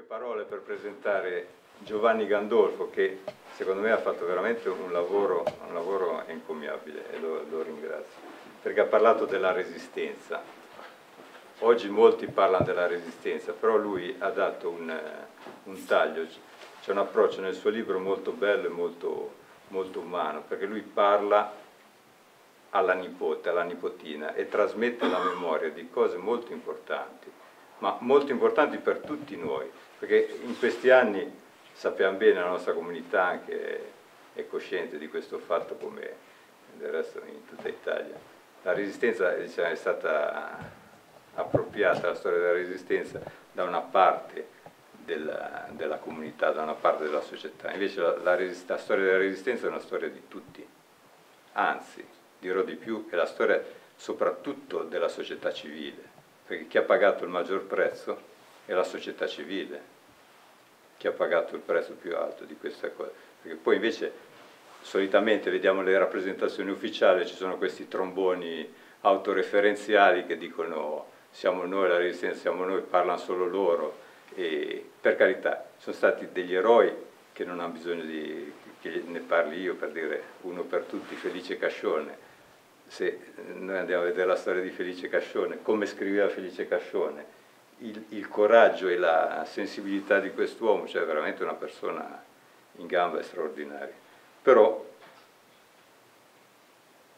parole per presentare Giovanni Gandolfo, che secondo me ha fatto veramente un lavoro encomiabile, e lo ringrazio, perché ha parlato della resistenza. Oggi molti parlano della resistenza, però lui ha dato un taglio, c'è un approccio nel suo libro molto bello e molto umano, perché lui parla alla nipote, alla nipotina, e trasmette la memoria di cose molto importanti, ma molto importanti per tutti noi, perché in questi anni sappiamo bene, la nostra comunità anche è cosciente di questo fatto, come del resto in tutta Italia. La resistenza, diciamo, è stata appropriata, la storia della resistenza, da una parte della comunità, da una parte della società. Invece la storia della resistenza è una storia di tutti, anzi, dirò di più, è la storia soprattutto della società civile, perché chi ha pagato il maggior prezzo è la società civile, chi ha pagato il prezzo più alto di questa cosa. Perché poi invece solitamente vediamo le rappresentazioni ufficiali, ci sono questi tromboni autoreferenziali che dicono siamo noi la resistenza, siamo noi, parlano solo loro, e per carità sono stati degli eroi che non hanno bisogno che ne parli io, per dire uno per tutti, Felice Cascione. Se noi andiamo a vedere la storia di Felice Cascione, come scriveva Felice Cascione, il coraggio e la sensibilità di quest'uomo, cioè veramente una persona in gamba straordinaria. Però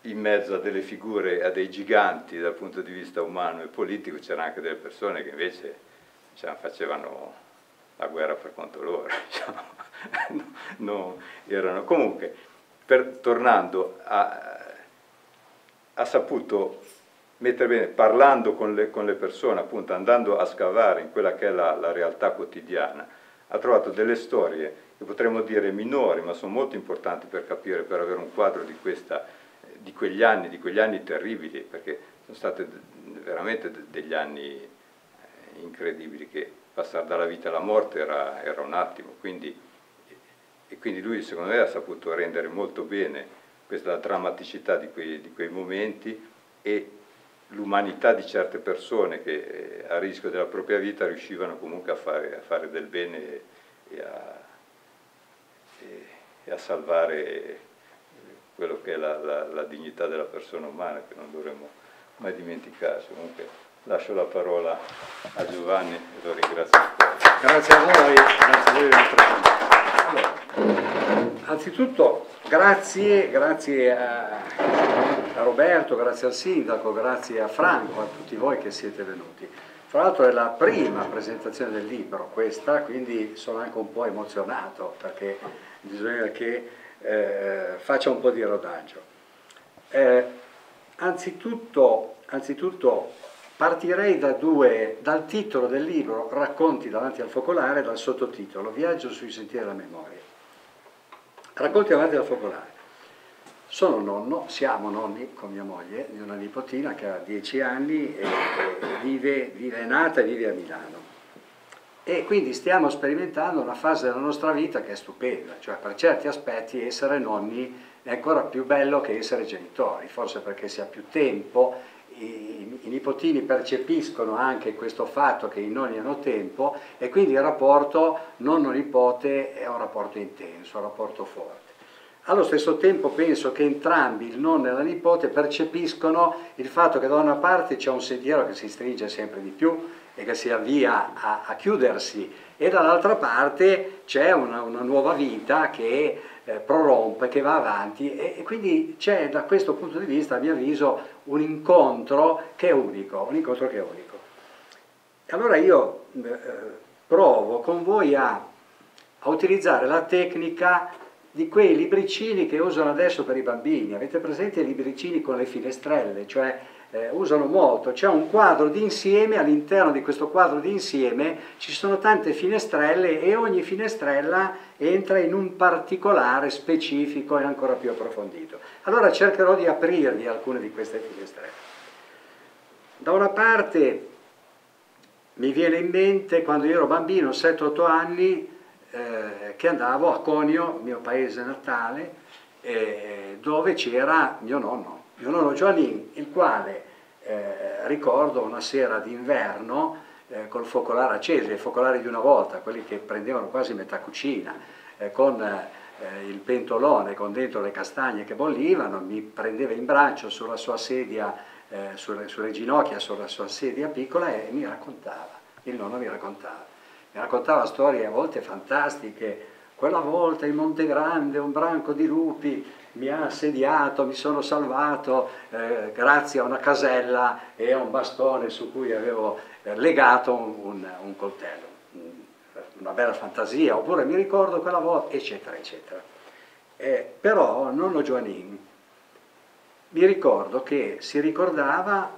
in mezzo a delle figure, a dei giganti dal punto di vista umano e politico, c'erano anche delle persone che invece, diciamo, facevano la guerra per conto loro, diciamo. No, erano. Comunque, tornando, ha saputo mettere bene, parlando con le persone, appunto, andando a scavare in quella che è la realtà quotidiana, ha trovato delle storie che potremmo dire minori, ma sono molto importanti per capire, per avere un quadro di quegli anni terribili, perché sono stati veramente degli anni incredibili, che passare dalla vita alla morte era un attimo, e quindi lui secondo me ha saputo rendere molto bene questa drammaticità di quei momenti e l'umanità di certe persone che a rischio della propria vita riuscivano comunque a fare del bene e a salvare quello che è la dignità della persona umana, che non dovremmo mai dimenticare. Comunque lascio la parola a Giovanni e lo ringrazio ancora. Grazie a voi allora, anzitutto grazie a Roberto, grazie al sindaco, grazie a Franco, a tutti voi che siete venuti. Fra l'altro è la prima presentazione del libro questa, quindi sono anche un po' emozionato, perché bisogna che faccia un po' di rodaggio. Anzitutto partirei dal titolo del libro, Racconti davanti al focolare, dal sottotitolo, Viaggio sui sentieri della memoria. Racconti davanti al focolare. Sono nonno, siamo nonni con mia moglie, di una nipotina che ha 10 anni e è nata e vive a Milano. E quindi stiamo sperimentando una fase della nostra vita che è stupenda, cioè per certi aspetti essere nonni è ancora più bello che essere genitori, forse perché si ha più tempo, i nipotini percepiscono anche questo fatto che i nonni hanno tempo, e quindi il rapporto nonno-nipote è un rapporto intenso, un rapporto forte. Allo stesso tempo penso che entrambi, il nonno e la nipote, percepiscono il fatto che da una parte c'è un sentiero che si stringe sempre di più e che si avvia a chiudersi, e dall'altra parte c'è una nuova vita che prorompe, che va avanti, e quindi c'è da questo punto di vista, a mio avviso, un incontro che è unico, Allora io provo con voi a utilizzare la tecnica di quei libricini che usano adesso per i bambini. Avete presente i libricini con le finestrelle? Cioè usano molto, c'è un quadro d'insieme, all'interno di questo quadro d'insieme ci sono tante finestrelle e ogni finestrella entra in un particolare specifico e ancora più approfondito. Allora cercherò di aprirvi alcune di queste finestrelle. Da una parte mi viene in mente quando io ero bambino, 7-8 anni, che andavo a Conio, mio paese natale, dove c'era mio nonno Giovannin, il quale ricordo una sera d'inverno col focolare acceso, i focolari di una volta, quelli che prendevano quasi metà cucina, con il pentolone con dentro le castagne che bollivano, mi prendeva in braccio sulla sua sedia, sulle ginocchia, sulla sua sedia piccola e mi raccontava, il nonno mi raccontava storie a volte fantastiche. Quella volta in Monte Grande un branco di lupi mi ha assediato, mi sono salvato grazie a una casella e a un bastone su cui avevo legato un coltello. Una bella fantasia, oppure mi ricordo quella volta, eccetera, eccetera. Però nonno Giovannin, mi ricordo che si ricordava,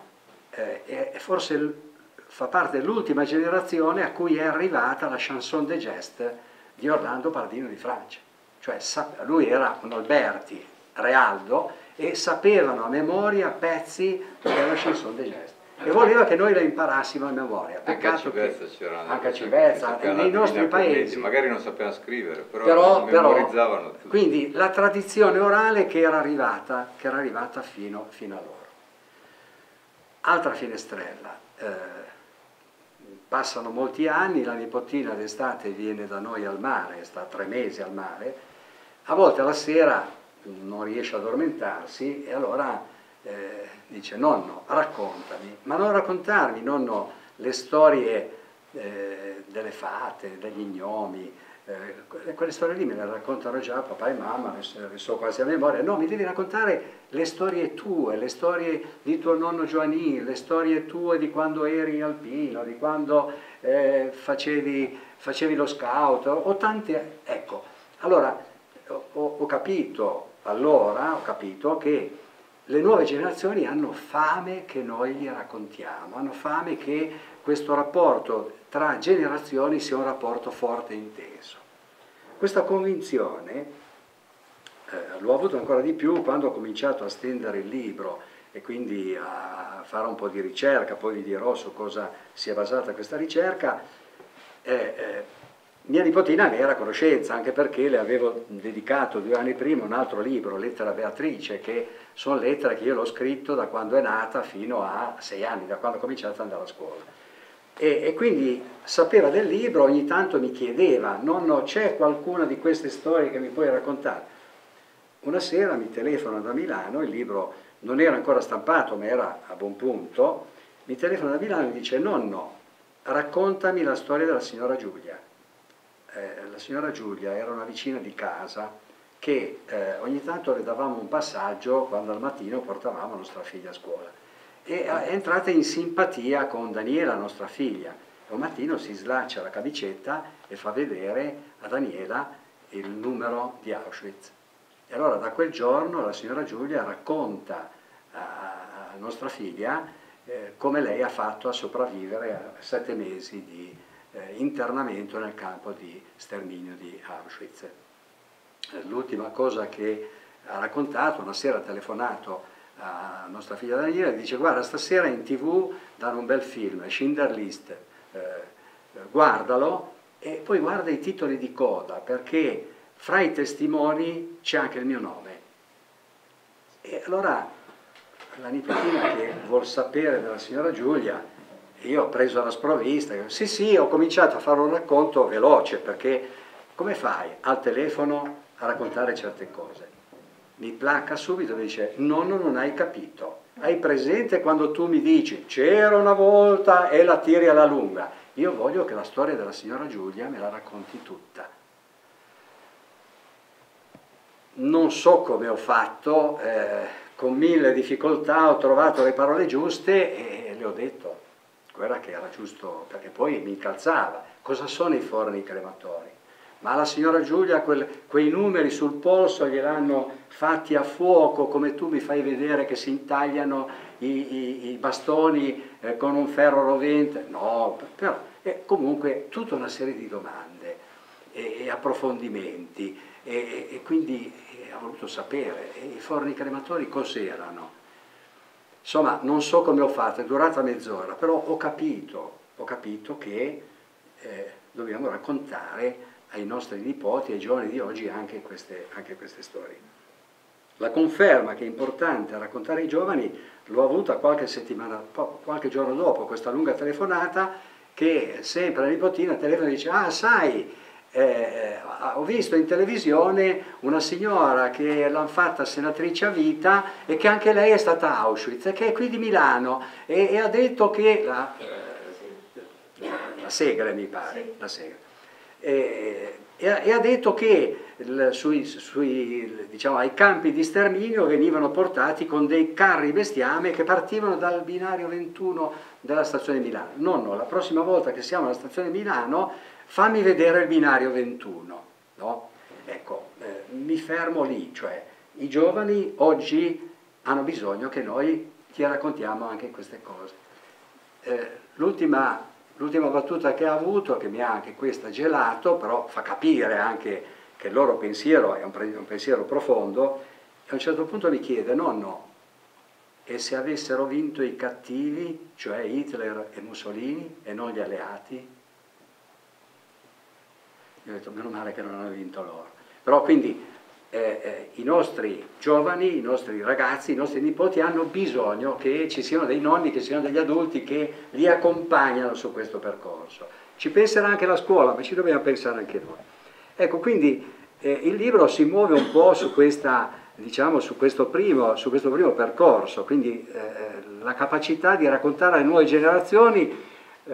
forse fa parte dell'ultima generazione a cui è arrivata la chanson de geste di Orlando Pardino di Francia. Cioè lui era un Alberti, Realdo, e sapevano a memoria pezzi della chanson de geste. E voleva che noi la imparassimo a memoria. Peccato anche a Civezza, nei nostri paesi. Magari non sapevano scrivere, però memorizzavano tutto. Quindi la tradizione orale che era arrivata fino a loro. Altra finestrella. Passano molti anni, la nipotina d'estate viene da noi al mare, sta 3 mesi al mare, a volte alla sera non riesce ad addormentarsi e allora dice: nonno, raccontami, ma non raccontarmi, nonno, le storie delle fate, degli gnomi, quelle storie lì me le raccontano già papà e mamma, le so quasi a memoria. No, mi devi raccontare le storie tue, le storie di tuo nonno Giovanni, le storie tue di quando eri in alpino, di quando facevi lo scout, o tante. Ecco, allora ho capito che le nuove generazioni hanno fame che noi gli raccontiamo, hanno fame che questo rapporto tra generazioni sia un rapporto forte e inteso. Questa convinzione l'ho avuto ancora di più quando ho cominciato a stendere il libro e quindi a fare un po' di ricerca, poi vi dirò su cosa si è basata questa ricerca. Mia nipotina ne era a conoscenza, anche perché le avevo dedicato 2 anni prima un altro libro, Lettera a Beatrice, che sono lettere che io l'ho scritto da quando è nata fino a 6 anni, da quando ho cominciato ad andare a scuola. E quindi sapeva del libro, ogni tanto mi chiedeva: nonno, c'è qualcuna di queste storie che mi puoi raccontare? Una sera mi telefona da Milano, il libro non era ancora stampato ma era a buon punto, mi telefona da Milano e mi dice: nonno, raccontami la storia della signora Giulia. La signora Giulia era una vicina di casa che ogni tanto le davamo un passaggio quando al mattino portavamo nostra figlia a scuola. E è entrata in simpatia con Daniela, nostra figlia. Un mattino si slaccia la camicetta e fa vedere a Daniela il numero di Auschwitz. E allora da quel giorno la signora Giulia racconta a nostra figlia come lei ha fatto a sopravvivere a 7 mesi di internamento nel campo di sterminio di Auschwitz. L'ultima cosa che ha raccontato: una sera ha telefonato a nostra figlia Daniela e dice: guarda, stasera in TV danno un bel film, Schindler List, guardalo e poi guarda i titoli di coda, perché fra i testimoni c'è anche il mio nome. E allora la nipotina, che vuol sapere della signora Giulia, io ho preso la sprovvista, sì, ho cominciato a fare un racconto veloce, perché come fai al telefono a raccontare certe cose? Mi placca subito e dice: nonno, non hai capito, hai presente quando tu mi dici c'era una volta e la tiri alla lunga? Io voglio che la storia della signora Giulia me la racconti tutta. Non so come ho fatto, con 1000 difficoltà ho trovato le parole giuste e le ho detto. Guarda che era giusto, perché poi mi incalzava. Cosa sono i forni crematori? Ma la signora Giulia quei numeri sul polso gliel'hanno fatti a fuoco, come tu mi fai vedere che si intagliano i bastoni con un ferro rovente? No, però comunque tutta una serie di domande e approfondimenti e quindi ha voluto sapere. E i forni crematori cos'erano? Insomma, non so come ho fatto, è durata mezz'ora, però ho capito che dobbiamo raccontare ai nostri nipoti, ai giovani di oggi, anche queste storie. La conferma che è importante raccontare ai giovani l'ho avuta qualche giorno dopo questa lunga telefonata, che sempre la nipotina telefona e dice: ah, sai, ho visto in televisione una signora che l'hanno fatta senatrice a vita e che anche lei è stata a Auschwitz, e che è qui di Milano, e ha detto che la Segre, mi pare, sì. La Segre. E ha detto che diciamo, ai campi di sterminio venivano portati con dei carri bestiame che partivano dal binario 21 della stazione di Milano. Nonno, la prossima volta che siamo alla stazione di Milano, fammi vedere il binario 21. No? Ecco, mi fermo lì, cioè i giovani oggi hanno bisogno che noi ti raccontiamo anche queste cose. L'ultima battuta che ha avuto, che mi ha anche questa gelato, però fa capire anche che il loro pensiero è un pensiero profondo, e a un certo punto mi chiede: nonno, e se avessero vinto i cattivi, cioè Hitler e Mussolini, e non gli alleati? Io ho detto: meno male che non hanno vinto loro. Però quindi i nostri giovani, i nostri ragazzi, i nostri nipoti hanno bisogno che ci siano dei nonni, che ci siano degli adulti che li accompagnano su questo percorso. Ci penserà anche la scuola, ma ci dobbiamo pensare anche noi. Ecco, quindi il libro si muove un po' su questa, diciamo, su questo primo percorso, quindi la capacità di raccontare alle nuove generazioni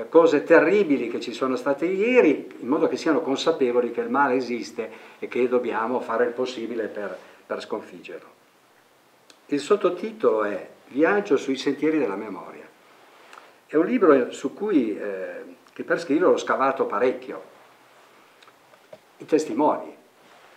cose terribili che ci sono state ieri, in modo che siano consapevoli che il male esiste e che dobbiamo fare il possibile per sconfiggerlo. Il sottotitolo è Viaggio sui sentieri della memoria. È un libro su cui, che per scriverlo ho scavato parecchio. I testimoni.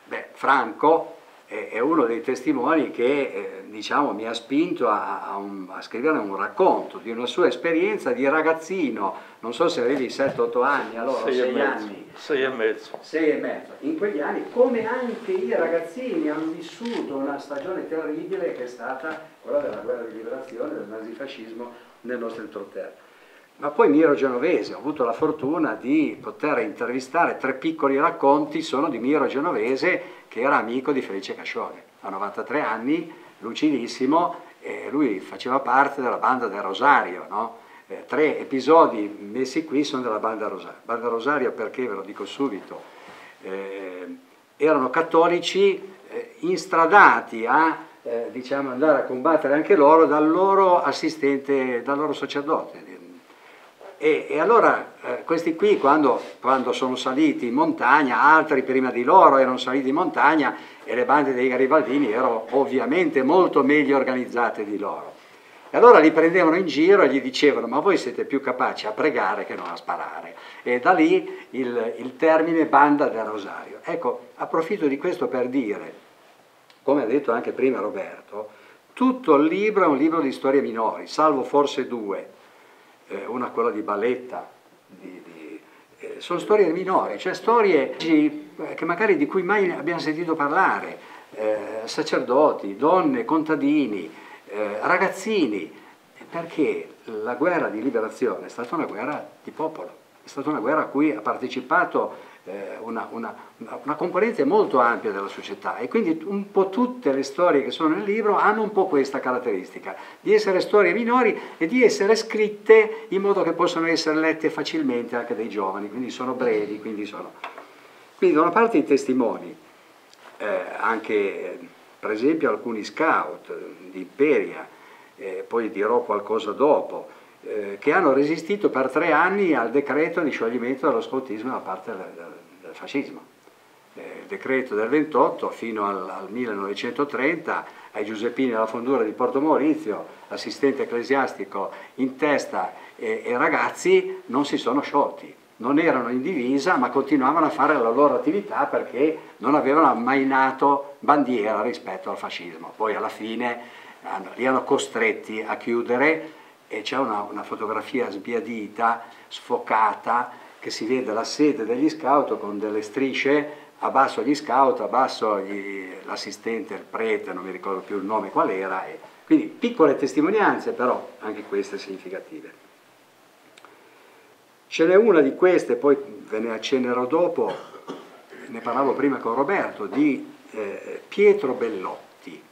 Beh, Franco è uno dei testimoni che diciamo, mi ha spinto a scrivere un racconto di una sua esperienza di ragazzino, non so se avevi 7-8 anni, allora 6 anni. 6 e mezzo. 6 e mezzo. In quegli anni, come anche i ragazzini, hanno vissuto una stagione terribile che è stata quella della guerra di liberazione, del nazifascismo nel nostro entroterra. Ma poi Miro Genovese, ho avuto la fortuna di poter intervistare 3 piccoli racconti, sono di Miro Genovese, che era amico di Felice Cascione. A 93 anni, lucidissimo, e lui faceva parte della banda del Rosario, no? 3 episodi messi qui sono della banda Rosario. Banda Rosario perché, ve lo dico subito, erano cattolici instradati a diciamo, andare a combattere anche loro dal loro assistente, dal loro sacerdote. E allora questi qui quando sono saliti in montagna, altri prima di loro erano saliti in montagna e le bande dei garibaldini erano ovviamente molto meglio organizzate di loro. E allora li prendevano in giro e gli dicevano: ma voi siete più capaci a pregare che non a sparare. E da lì il termine banda del Rosario. Ecco, approfitto di questo per dire, come ha detto anche prima Roberto, tutto il libro è un libro di storie minori, salvo forse 2. Una quella di Balletta, sono storie minori, cioè storie che magari di cui mai abbiamo sentito parlare, sacerdoti, donne, contadini, ragazzini, perché la guerra di liberazione è stata una guerra di popolo, è stata una guerra a cui ha partecipato una componente molto ampia della società, e quindi un po' tutte le storie che sono nel libro hanno un po' questa caratteristica di essere storie minori e di essere scritte in modo che possano essere lette facilmente anche dai giovani, quindi sono brevi, quindi da una parte i testimoni, anche per esempio alcuni scout di Imperia, poi dirò qualcosa dopo, che hanno resistito per 3 anni al decreto di scioglimento dello scoutismo da parte del fascismo. Il decreto del 28 fino al 1930, ai Giuseppini della Fondura di Porto Maurizio, assistente ecclesiastico in testa e ragazzi, non si sono sciolti, non erano in divisa ma continuavano a fare la loro attività perché non avevano ammainato bandiera rispetto al fascismo. Poi alla fine li hanno costretti a chiudere, e c'è una fotografia sbiadita, sfocata, che si vede la sede degli scout con delle strisce, a basso gli scout, a basso l'assistente, il prete, non mi ricordo più il nome qual era, e quindi piccole testimonianze, però anche queste significative. Ce n'è una di queste, poi ve ne accennerò dopo, ne parlavo prima con Roberto, di Pietro Bellotti.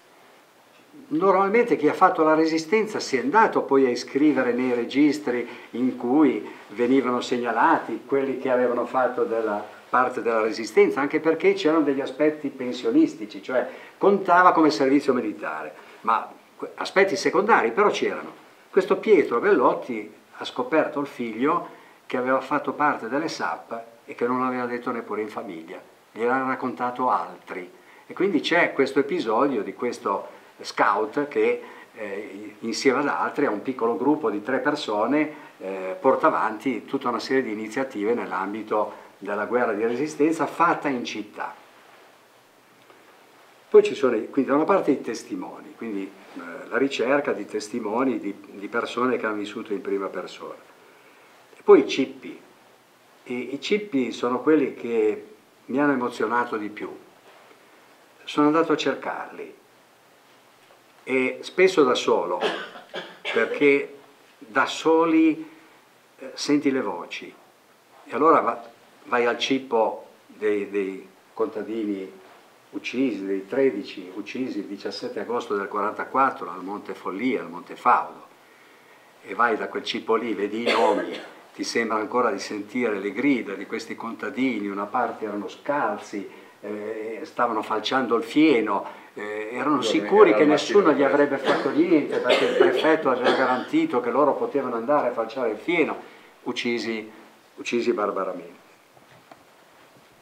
normalmente chi ha fatto la Resistenza si è andato poi a iscrivere nei registri in cui venivano segnalati quelli che avevano fatto della parte della Resistenza, anche perché c'erano degli aspetti pensionistici, cioè contava come servizio militare, ma aspetti secondari però c'erano. Questo Pietro Bellotti ha scoperto il figlio che aveva fatto parte delle SAP e che non l'aveva detto neppure in famiglia, gliel'hanno raccontato altri. E quindi c'è questo episodio di questo scout che insieme ad altri, a un piccolo gruppo di 3 persone, porta avanti tutta una serie di iniziative nell'ambito della guerra di resistenza fatta in città. Poi ci sono quindi da una parte i testimoni, quindi la ricerca di testimoni di persone che hanno vissuto in prima persona. E poi i cippi. I cippi sono quelli che mi hanno emozionato di più. Sono andato a cercarli e spesso da solo, perché da soli senti le voci. E allora vai al cippo dei contadini uccisi, dei 13 uccisi il 17 agosto del 44 al Monte Follia, al Monte Faudo, e vai da quel cippo lì, vedi i nomi, ti sembra ancora di sentire le grida di questi contadini, una parte erano scalzi, stavano falciando il fieno, erano sicuri che nessuno gli avrebbe fatto niente perché il prefetto aveva garantito che loro potevano andare a falciare il fieno, uccisi barbaramente.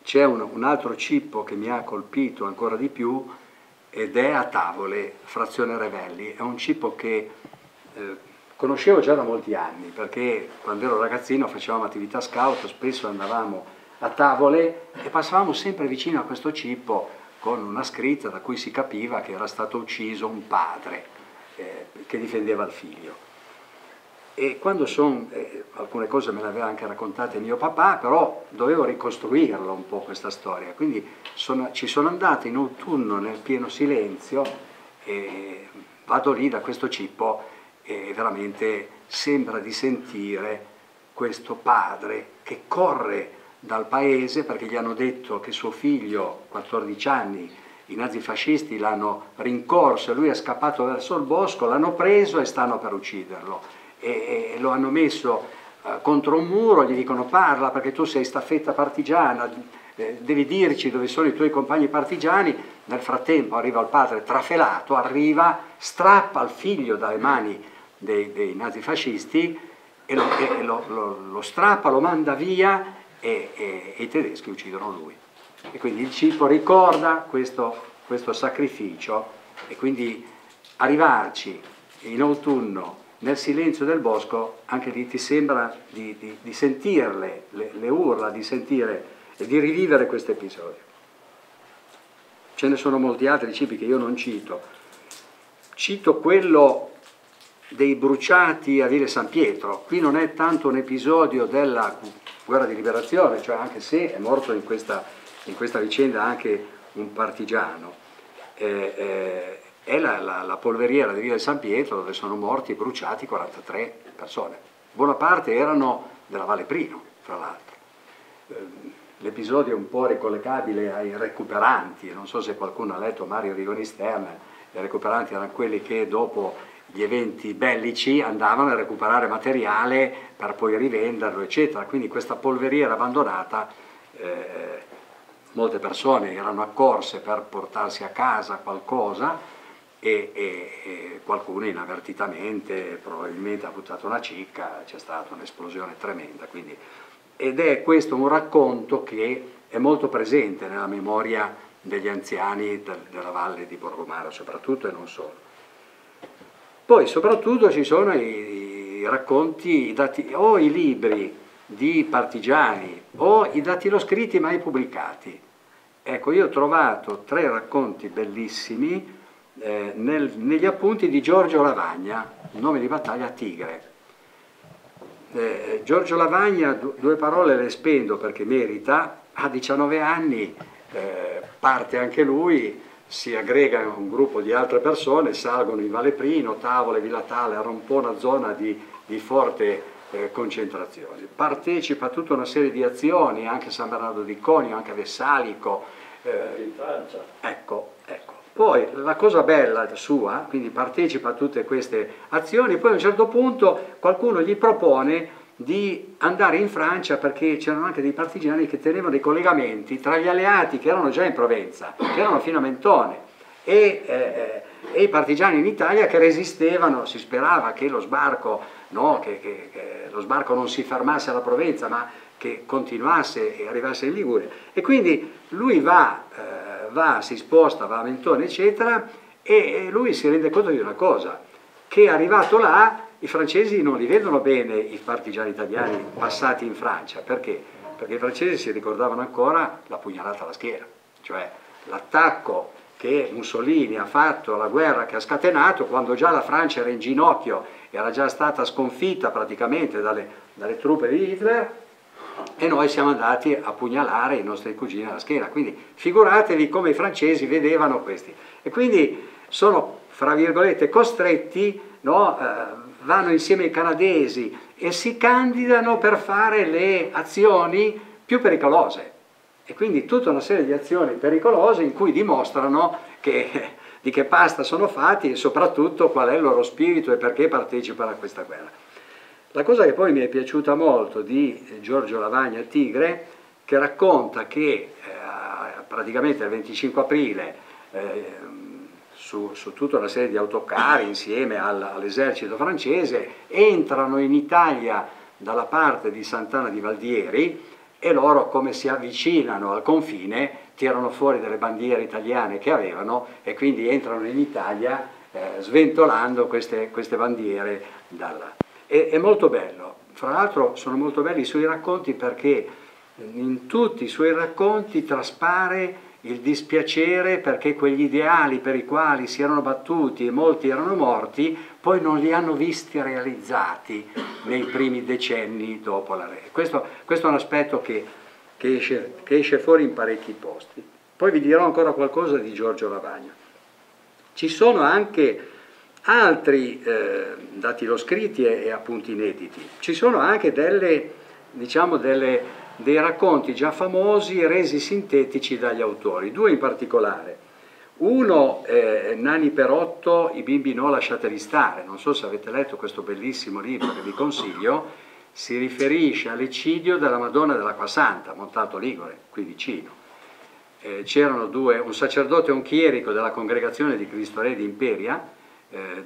C'è un altro cippo che mi ha colpito ancora di più ed è a Tavole, frazione Revelli. È un cippo che conoscevo già da molti anni, perché quando ero ragazzino facevamo attività scout, spesso andavamo a Tavole e passavamo sempre vicino a questo cippo con una scritta da cui si capiva che era stato ucciso un padre che difendeva il figlio. E quando alcune cose me le aveva anche raccontate mio papà, però dovevo ricostruirla un po' questa storia, quindi ci sono andato in autunno nel pieno silenzio e vado lì da questo cippo e veramente sembra di sentire questo padre che corre dal paese perché gli hanno detto che suo figlio, 14 anni, i nazifascisti l'hanno rincorso e lui è scappato verso il bosco, l'hanno preso e stanno per ucciderlo. E lo hanno messo contro un muro, gli dicono parla perché tu sei staffetta partigiana, devi dirci dove sono i tuoi compagni partigiani. Nel frattempo arriva il padre trafelato, strappa il figlio dalle mani dei nazifascisti e lo strappa, lo manda via e i tedeschi uccidono lui. E quindi il cippo ricorda questo sacrificio e quindi arrivarci in autunno nel silenzio del bosco, anche lì ti sembra di sentirle, le urla, di sentire e di rivivere questo episodio. Ce ne sono molti altri cippi che io non cito. Cito quello dei bruciati a Ville San Pietro. Qui non è tanto un episodio della guerra di liberazione, cioè anche se è morto in questa vicenda anche un partigiano. È la polveriera di Ville San Pietro dove sono morti e bruciati 43 persone. Buona parte erano della Valle Prino, fra l'altro. L'episodio è un po' ricollegabile ai recuperanti, non so se qualcuno ha letto Mario Rigoni Stern, i recuperanti erano quelli che dopo gli eventi bellici andavano a recuperare materiale per poi rivenderlo, eccetera. Quindi questa polveriera abbandonata, molte persone erano accorse per portarsi a casa qualcosa, e qualcuno inavvertitamente probabilmente ha buttato una cicca, c'è stata un'esplosione tremenda, quindi, ed è questo un racconto che è molto presente nella memoria degli anziani della valle di Borgomara soprattutto e non solo. Poi soprattutto ci sono i racconti, o i libri di partigiani o i dattiloscritti mai pubblicati. Ecco, io ho trovato 3 racconti bellissimi negli appunti di Giorgio Lavagna, nome di battaglia Tigre. Giorgio Lavagna, 2 parole le spendo perché merita, ha 19 anni, parte anche lui, si aggrega a un gruppo di altre persone, salgono in Valle Prino, Tavole, Villa Tale, era un po' una zona di forte concentrazione. Partecipa a tutta una serie di azioni, anche a San Bernardo di Conio, anche a Vessalico. In Francia. Ecco. Poi la cosa bella sua, quindi partecipa a tutte queste azioni, poi a un certo punto qualcuno gli propone di andare in Francia perché c'erano anche dei partigiani che tenevano dei collegamenti tra gli alleati che erano già in Provenza, che erano fino a Mentone, e i partigiani in Italia che resistevano. Si sperava che lo sbarco, no, che lo sbarco non si fermasse alla Provenza, ma che continuasse e arrivasse in Liguria. E quindi lui si sposta, va a Mentone, eccetera, e lui si rende conto di una cosa, che arrivato là i francesi non li vedono bene i partigiani italiani passati in Francia. Perché? Perché i francesi si ricordavano ancora la pugnalata alla schiena, cioè l'attacco che Mussolini ha fatto, la guerra che ha scatenato, quando già la Francia era in ginocchio, era già stata sconfitta praticamente dalle truppe di Hitler, e noi siamo andati a pugnalare i nostri cugini alla schiena. Quindi figuratevi come i francesi vedevano questi. E quindi sono, fra virgolette, costretti, no, vanno insieme ai canadesi e si candidano per fare le azioni più pericolose. E quindi tutta una serie di azioni pericolose in cui dimostrano di che pasta sono fatti e soprattutto qual è il loro spirito e perché partecipano a questa guerra. La cosa che poi mi è piaciuta molto di Giorgio Lavagna Tigre, che racconta che praticamente il 25 aprile su tutta una serie di autocarri insieme all'esercito francese entrano in Italia dalla parte di Sant'Anna di Valdieri, e loro, come si avvicinano al confine, tirano fuori delle bandiere italiane che avevano e quindi entrano in Italia sventolando queste bandiere da là. È molto bello. Fra l'altro sono molto belli i suoi racconti perché in tutti i suoi racconti traspare il dispiacere perché quegli ideali per i quali si erano battuti e molti erano morti poi non li hanno visti realizzati nei primi decenni dopo la guerra. Questo è un aspetto che esce fuori in parecchi posti. Poi vi dirò ancora qualcosa di Giorgio Lavagna. Ci sono anche altri datiloscritti e appunti inediti. Ci sono anche dei racconti già famosi resi sintetici dagli autori, due in particolare. Uno, Nani Perotto, I bimbi no, lasciateli stare. Non so se avete letto questo bellissimo libro che vi consiglio, si riferisce all'eccidio della Madonna dell'Acqua Santa, Montalto Ligure, qui vicino. C'erano due, un sacerdote e un chierico della congregazione di Cristo Re di Imperia,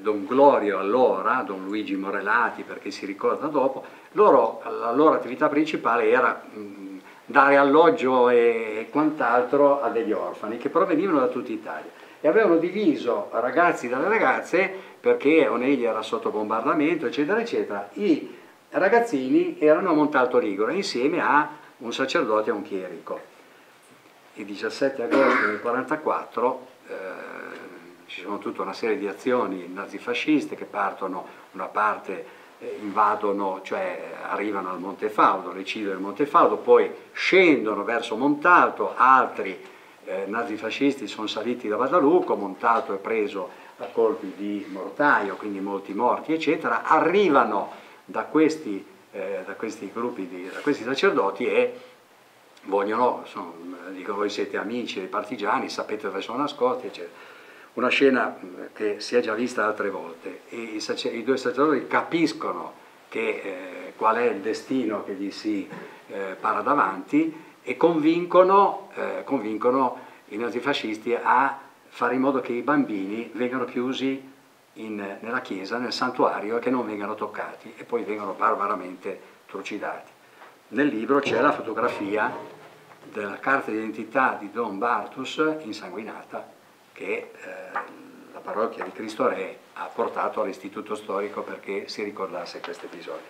Don Glorio allora, Don Luigi Morelati perché si ricorda dopo, la loro attività principale era dare alloggio e quant'altro a degli orfani che provenivano da tutta Italia e avevano diviso ragazzi dalle ragazze perché Oneglia era sotto bombardamento eccetera eccetera. I ragazzini erano a Montalto Ligure insieme a un sacerdote e un chierico. Il 17 agosto del 1944 ci sono tutta una serie di azioni nazifasciste che partono, una parte invadono, cioè arrivano al Montefaldo, l'eccidio del Montefaldo, poi scendono verso Montalto, altri nazifascisti sono saliti da Valdaluco, Montalto è preso a colpi di mortaio, quindi molti morti, eccetera, arrivano da questi gruppi, da questi sacerdoti e vogliono, dicono voi siete amici dei partigiani, sapete dove sono nascosti, eccetera. Una scena che si è già vista altre volte e i due sacerdoti capiscono qual è il destino che gli si para davanti e convincono i nazifascisti a fare in modo che i bambini vengano chiusi nella chiesa, nel santuario e che non vengano toccati e poi vengono barbaramente trucidati. Nel libro c'è la fotografia della carta d'identità di Don Bartus insanguinata che la parrocchia di Cristo Re ha portato all'Istituto Storico perché si ricordasse questo episodio.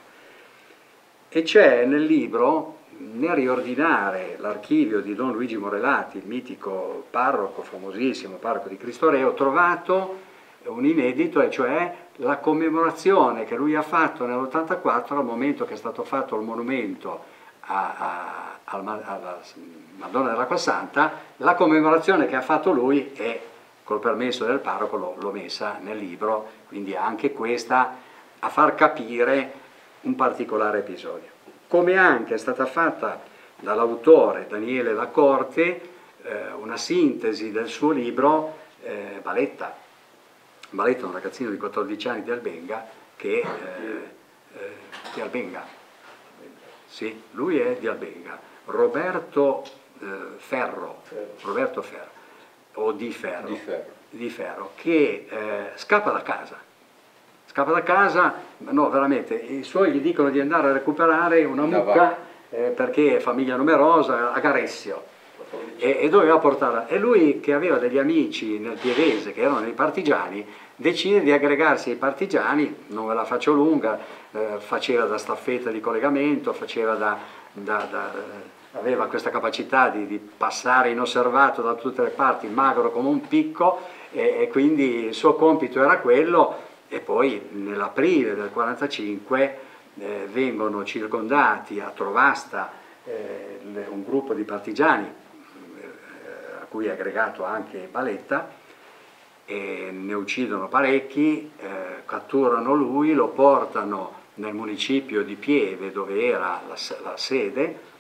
E c'è nel libro, nel riordinare l'archivio di Don Luigi Morelati, il mitico parroco, famosissimo parroco di Cristo Re, ho trovato un inedito, e cioè la commemorazione che lui ha fatto nell'84 al momento che è stato fatto il monumento alla Madonna dell'Acqua Santa. La commemorazione che ha fatto lui è, col permesso del parroco, l'ho messa nel libro, quindi anche questa a far capire un particolare episodio. Come anche è stata fatta dall'autore Daniele Lacorte una sintesi del suo libro Baletta. Baletta è un ragazzino di 14 anni di Albenga che di Albenga. Sì, lui è di Albenga. Roberto Ferro, o Di Ferro, che scappa da casa, no veramente, i suoi gli dicono di andare a recuperare una mucca perché è famiglia numerosa a Garessio e doveva portarla, e lui che aveva degli amici nel Pievese che erano dei partigiani decide di aggregarsi ai partigiani, non ve la faccio lunga, faceva da staffetta di collegamento, aveva questa capacità di passare inosservato da tutte le parti, magro come un picco, e quindi il suo compito era quello. E poi nell'aprile del 1945 vengono circondati a Trovasta un gruppo di partigiani a cui è aggregato anche Baletta, e ne uccidono parecchi, catturano lui, lo portano nel municipio di Pieve dove era la sede,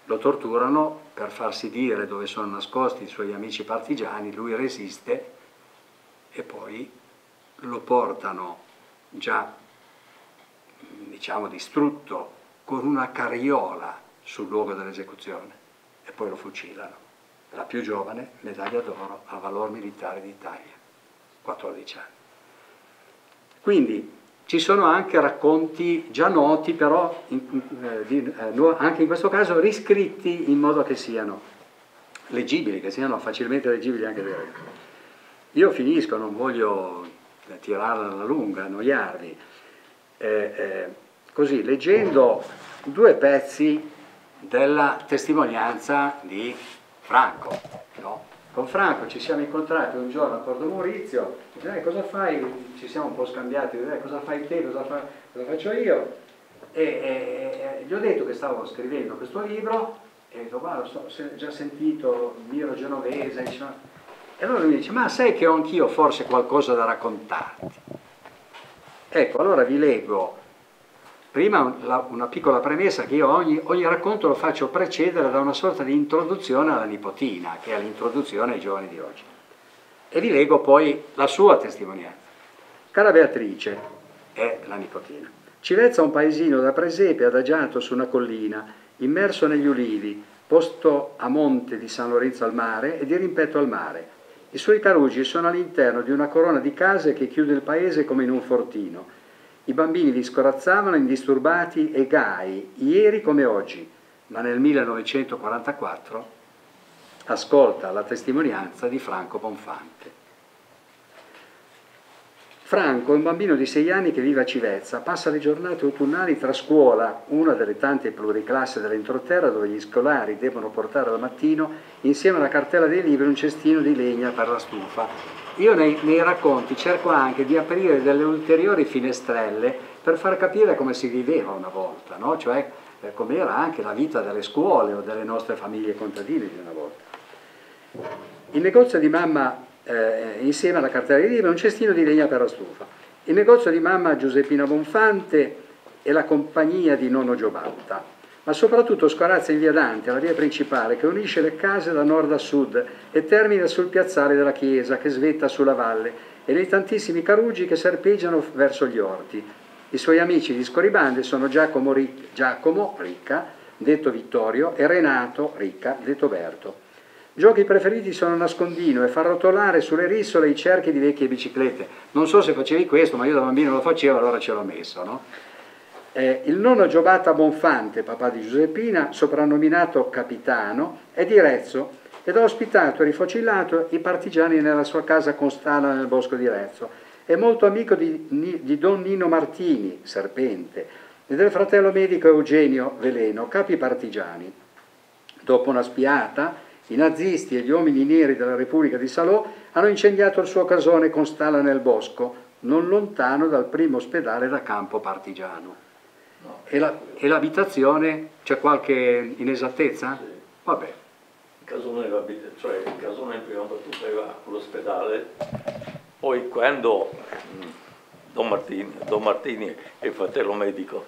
lo torturano per farsi dire dove sono nascosti i suoi amici partigiani, lui resiste e poi lo portano già, diciamo, distrutto con una carriola sul luogo dell'esecuzione e poi lo fucilano. La più giovane medaglia d'oro al valor militare d'Italia, 14 anni. Quindi ci sono anche racconti già noti, però anche in questo caso riscritti in modo che siano leggibili, che siano facilmente leggibili anche dai ragazzi. Io finisco, non voglio tirarla alla lunga, annoiarvi, così leggendo due pezzi della testimonianza di Franco. No? Con Franco ci siamo incontrati un giorno a Porto Maurizio, cosa fai? Ci siamo un po' scambiati, cosa fai te, cosa faccio io? E gli ho detto che stavo scrivendo questo libro e ho detto, guarda, ho già sentito Miro Genovese, diciamo. E allora lui dice, ma sai che ho anch'io forse qualcosa da raccontarti? Ecco, allora vi leggo prima una piccola premessa che io ogni racconto lo faccio precedere da una sorta di introduzione alla nipotina, che è l'introduzione ai giovani di oggi. E vi leggo poi la sua testimonianza. Cara Beatrice, è la nipotina, Civezza è un paesino da presepe adagiato su una collina, immerso negli ulivi, posto a monte di San Lorenzo al mare e di rimpetto al mare. I suoi carugi sono all'interno di una corona di case che chiude il paese come in un fortino. I bambini vi scorazzavano indisturbati e gai, ieri come oggi, ma nel 1944 ascolta la testimonianza di Franco Bonfante. Franco è un bambino di 6 anni che vive a Civezza, passa le giornate autunnali tra scuola, una delle tante pluriclasse dell'entroterra dove gli scolari devono portare al mattino, insieme alla cartella dei libri, un cestino di legna per la stufa. Io nei racconti cerco anche di aprire delle ulteriori finestrelle per far capire come si viveva una volta, no? Cioè com'era anche la vita delle scuole o delle nostre famiglie contadine di una volta. Il negozio di mamma insieme alla cartella di libri, un cestino di legna per la stufa. Il negozio di mamma Giuseppina Bonfante e la compagnia di nonno Giobatta, ma soprattutto Scorazza in via Dante, la via principale che unisce le case da nord a sud e termina sul piazzale della chiesa che svetta sulla valle e nei tantissimi carugi che serpeggiano verso gli orti. I suoi amici di Scoribande sono Giacomo Ricca, detto Vittorio, e Renato Ricca, detto Berto. Giochi preferiti sono nascondino e far rotolare sulle rissole i cerchi di vecchie biciclette. Non so se facevi questo, ma io da bambino lo facevo, allora ce l'ho messo, no? Il nonno Giobatta Bonfante, papà di Giuseppina, soprannominato capitano, è di Rezzo ed ha ospitato e rifocillato i partigiani nella sua casa constana nel bosco di Rezzo. È molto amico di Don Nino Martini, Serpente, e del fratello medico Eugenio Veleno, capi partigiani. Dopo una spiata, i nazisti e gli uomini neri della Repubblica di Salò hanno incendiato il suo casone con stalla nel bosco, non lontano dal primo ospedale da campo partigiano. No. E l'abitazione, c'è qualche inesattezza? Sì. Vabbè. Il casone prima battuta era l'ospedale, poi quando Don Martini e il fratello medico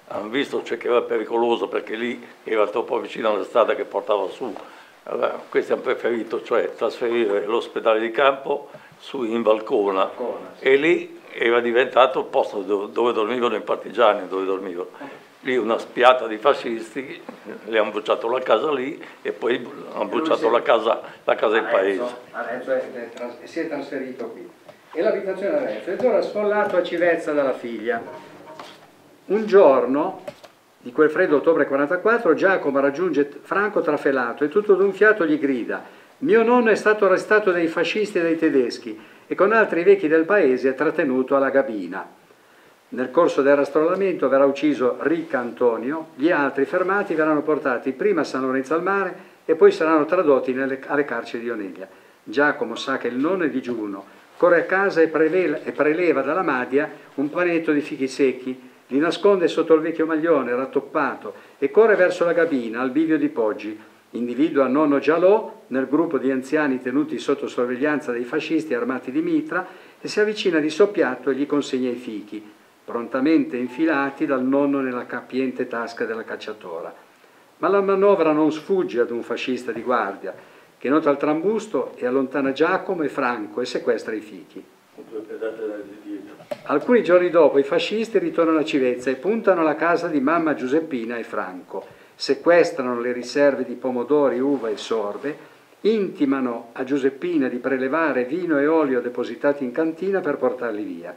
hanno visto che era pericoloso perché lì era troppo vicino alla strada che portava su Allora, questi hanno preferito, cioè, trasferire l'ospedale di campo in Valcona, sì. e lì era diventato il posto dove dormivano i partigiani, dove dormivano. Lì una spiata di fascisti, le hanno bruciato la casa lì e poi hanno bruciato la casa del paese. Arezzo si è trasferito qui. E l'abitazione ad Arezzo ed ora sfollato a Civezza dalla figlia. Un giorno di quel freddo ottobre 44 Giacomo raggiunge Franco trafelato e tutto d'un fiato gli grida: mio nonno è stato arrestato dai fascisti e dai tedeschi e con altri vecchi del paese è trattenuto alla Gabina. Nel corso del rastrellamento verrà ucciso Ricca Antonio, gli altri fermati verranno portati prima a San Lorenzo al Mare e poi saranno tradotti alle carceri di Oneglia. Giacomo sa che il nonno è digiuno, corre a casa e preleva dalla madia un panetto di fichi secchi, li nasconde sotto il vecchio maglione rattoppato e corre verso la Gabina, al bivio di Poggi. Individua nonno Gialò nel gruppo di anziani tenuti sotto sorveglianza dei fascisti armati di mitra e si avvicina di soppiatto e gli consegna i fichi, prontamente infilati dal nonno nella capiente tasca della cacciatora. Ma la manovra non sfugge ad un fascista di guardia, che nota il trambusto e allontana Giacomo e Franco e sequestra i fichi. Alcuni giorni dopo i fascisti ritornano a Civezza e puntano alla casa di mamma Giuseppina e Franco, sequestrano le riserve di pomodori, uva e sorbe, intimano a Giuseppina di prelevare vino e olio depositati in cantina per portarli via.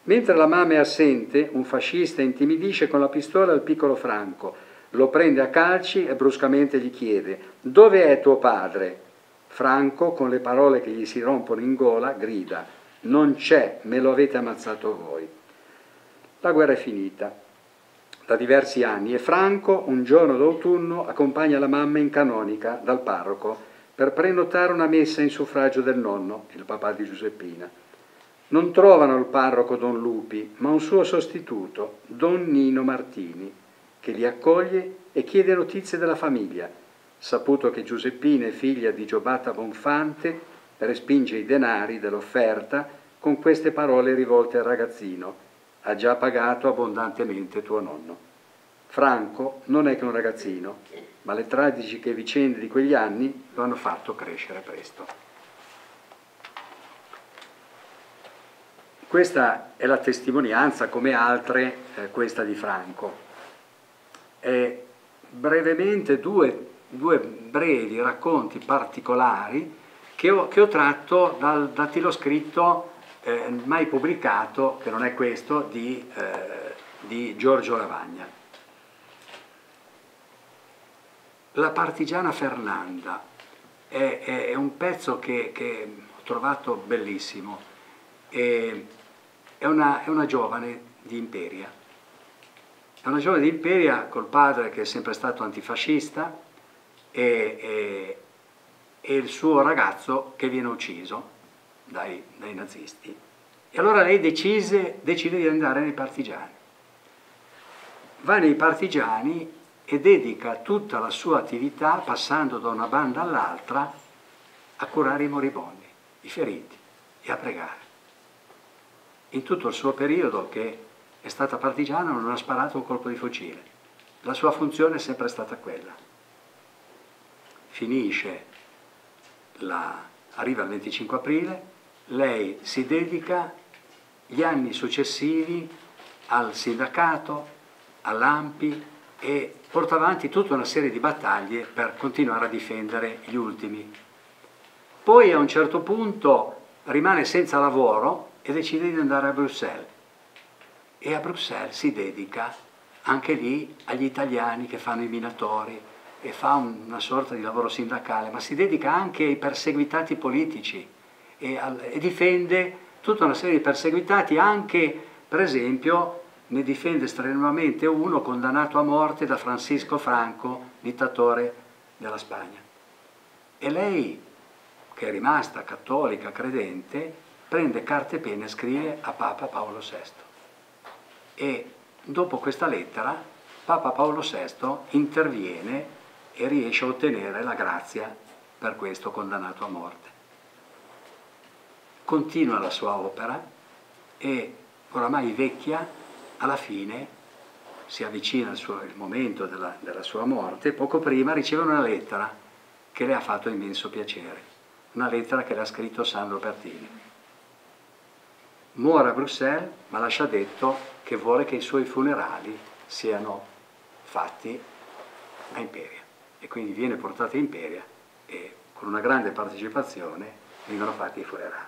Mentre la mamma è assente, un fascista intimidisce con la pistola il piccolo Franco, lo prende a calci e bruscamente gli chiede: «Dove è tuo padre?» Franco, con le parole che gli si rompono in gola, grida: «Non c'è, me lo avete ammazzato voi». La guerra è finita da diversi anni e Franco, un giorno d'autunno, accompagna la mamma in canonica dal parroco per prenotare una messa in suffragio del nonno, il papà di Giuseppina. Non trovano il parroco Don Lupi, ma un suo sostituto, Don Nino Martini, che li accoglie e chiede notizie della famiglia. Saputo che Giuseppina è figlia di Giobata Bonfante, respinge i denari dell'offerta con queste parole rivolte al ragazzino: «Ha già pagato abbondantemente tuo nonno». Franco non è che un ragazzino, ma le tragiche vicende di quegli anni lo hanno fatto crescere presto. Questa è la testimonianza, come altre, questa di Franco. Brevemente due brevi racconti particolari che ho tratto dal dattiloscritto mai pubblicato, che non è questo, di Giorgio Lavagna. La partigiana Fernanda è un pezzo che ho trovato bellissimo. È una giovane di Imperia. È una giovane di Imperia col padre che è sempre stato antifascista e il suo ragazzo che viene ucciso dai nazisti. E allora lei decide di andare nei partigiani. Va nei partigiani e dedica tutta la sua attività, passando da una banda all'altra, a curare i moribondi, i feriti e a pregare. In tutto il suo periodo che è stata partigiana non ha sparato un colpo di fucile. La sua funzione è sempre stata quella. Arriva il 25 aprile, lei si dedica gli anni successivi al sindacato, all'ANPI e porta avanti tutta una serie di battaglie per continuare a difendere gli ultimi. Poi a un certo punto rimane senza lavoro e decide di andare a Bruxelles. E a Bruxelles si dedica anche lì agli italiani che fanno i minatori e fa una sorta di lavoro sindacale, ma si dedica anche ai perseguitati politici e difende tutta una serie di perseguitati, anche per esempio ne difende strenuamente uno condannato a morte da Francisco Franco, dittatore della Spagna. E lei, che è rimasta cattolica, credente, prende carta e penna e scrive a Papa Paolo VI. E dopo questa lettera Papa Paolo VI interviene e riesce a ottenere la grazia per questo condannato a morte. Continua la sua opera e, oramai vecchia, alla fine si avvicina il momento della sua morte. Poco prima riceve una lettera che le ha fatto immenso piacere. Una lettera che le ha scritto Sandro Pertini. Muore a Bruxelles, ma lascia detto che vuole che i suoi funerali siano fatti a Imperia. E quindi viene portato a Imperia e con una grande partecipazione vengono fatti i funerali.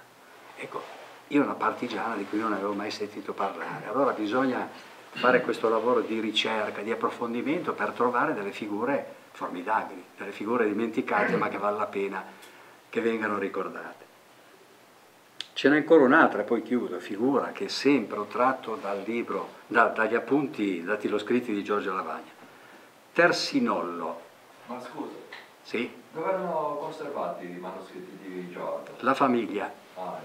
Ecco, io una partigiana di cui non avevo mai sentito parlare. Allora bisogna fare questo lavoro di ricerca, di approfondimento per trovare delle figure formidabili, delle figure dimenticate ma che vale la pena che vengano ricordate. Ce n'è ancora un'altra, poi chiudo, figura che sempre ho tratto dal libro, dagli appunti dattiloscritti di Giorgio Lavagna. Tersinollo. Ma scusa, Sì? dove erano conservati i manoscritti di Giorgio? La famiglia. Ah,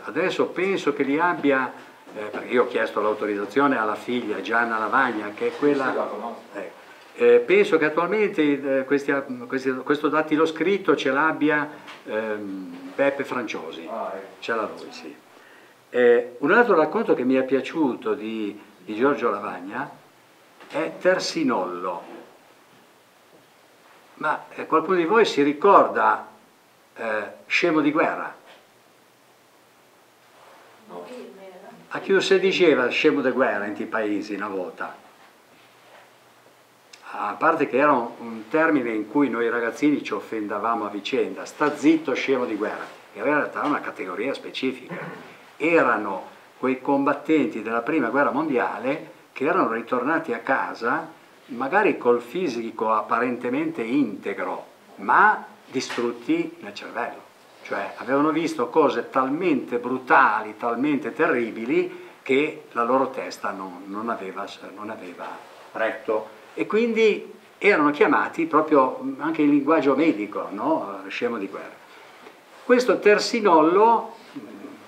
Adesso penso che li abbia, perché io ho chiesto l'autorizzazione alla figlia Gianna Lavagna, che è quella... Sì, la conosco. Penso che attualmente questo dattilo scritto ce l'abbia Beppe Franciosi, ce l'ha lui, sì. Un altro racconto che mi è piaciuto di Giorgio Lavagna è Tersinollo. Ma qualcuno di voi si ricorda Scemo di guerra? No. A chi si diceva scemo di guerra in quei paesi una volta? A parte che era un termine in cui noi ragazzini ci offendavamo a vicenda, sta zitto scemo di guerra, in realtà è una categoria specifica. Erano quei combattenti della prima guerra mondiale che erano ritornati a casa magari col fisico apparentemente integro, ma distrutti nel cervello. Cioè avevano visto cose talmente brutali, talmente terribili, che la loro testa non aveva retto. E quindi erano chiamati proprio anche in linguaggio medico, no? Scemo di guerra. Questo Tersinollo,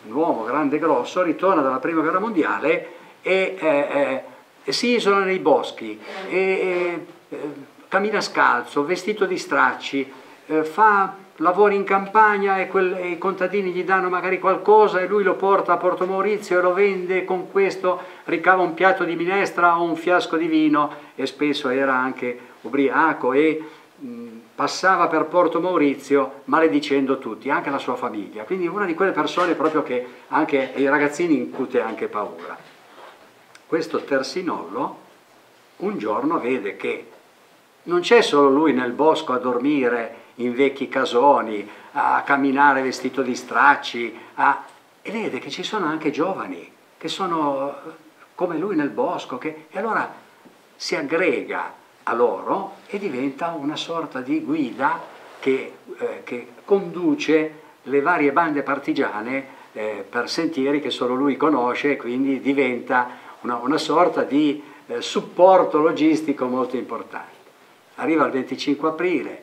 un uomo grande e grosso, ritorna dalla prima guerra mondiale e si isola nei boschi, cammina scalzo, vestito di stracci, fa lavori in campagna e i contadini gli danno magari qualcosa e lui lo porta a Porto Maurizio e lo vende, con questo ricava un piatto di minestra o un fiasco di vino, e spesso era anche ubriaco e passava per Porto Maurizio maledicendo tutti, anche la sua famiglia. Quindi una di quelle persone proprio che anche ai ragazzini incute anche paura. Questo Tersinollo un giorno vede che non c'è solo lui nel bosco a dormire in vecchi casoni, a camminare vestito di stracci, e vede che ci sono anche giovani che sono come lui nel bosco, e allora si aggrega a loro e diventa una sorta di guida che conduce le varie bande partigiane per sentieri che solo lui conosce, e quindi diventa una sorta di supporto logistico molto importante. Arriva il 25 aprile